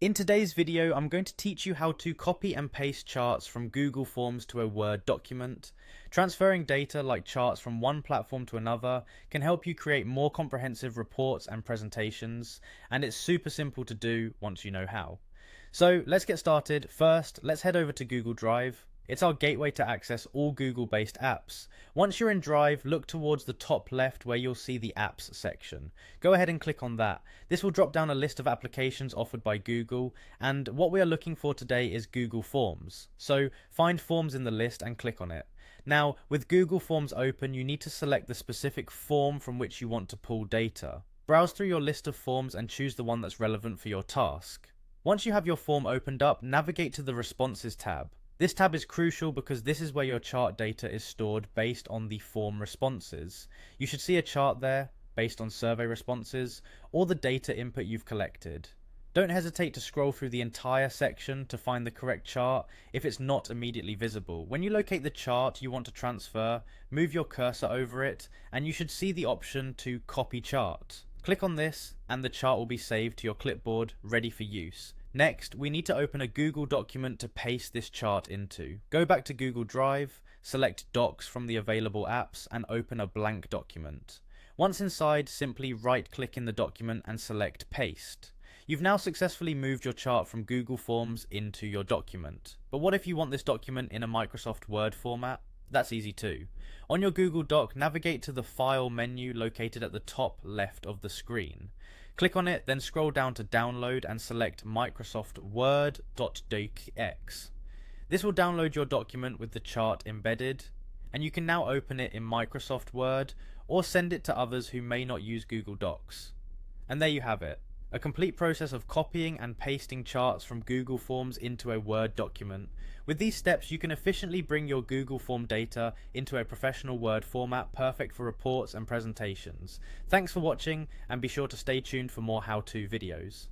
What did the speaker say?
In today's video, I'm going to teach you how to copy and paste charts from Google Forms to a Word document. Transferring data like charts from one platform to another can help you create more comprehensive reports and presentations, and it's super simple to do once you know how. So let's get started. First, let's head over to Google Drive. It's our gateway to access all Google-based apps. Once you're in Drive, look towards the top left where you'll see the Apps section. Go ahead and click on that. This will drop down a list of applications offered by Google, and what we are looking for today is Google Forms. So find Forms in the list and click on it. Now, with Google Forms open, you need to select the specific form from which you want to pull data. Browse through your list of forms and choose the one that's relevant for your task. Once you have your form opened up, navigate to the Responses tab. This tab is crucial because this is where your chart data is stored based on the form responses. You should see a chart there based on survey responses or the data input you've collected. Don't hesitate to scroll through the entire section to find the correct chart if it's not immediately visible. When you locate the chart you want to transfer, move your cursor over it and you should see the option to copy chart. Click on this and the chart will be saved to your clipboard, ready for use. Next, we need to open a Google document to paste this chart into. Go back to Google Drive, select Docs from the available apps and open a blank document. Once inside, simply right-click in the document and select Paste. You've now successfully moved your chart from Google Forms into your document. But what if you want this document in a Microsoft Word format? That's easy too. On your Google Doc, navigate to the File menu located at the top left of the screen. Click on it, then scroll down to Download and select Microsoft Word.docx. This will download your document with the chart embedded, and you can now open it in Microsoft Word or send it to others who may not use Google Docs. And there you have it. A complete process of copying and pasting charts from Google Forms into a Word document. With these steps, you can efficiently bring your Google Form data into a professional Word format perfect for reports and presentations. Thanks for watching, and be sure to stay tuned for more how-to videos.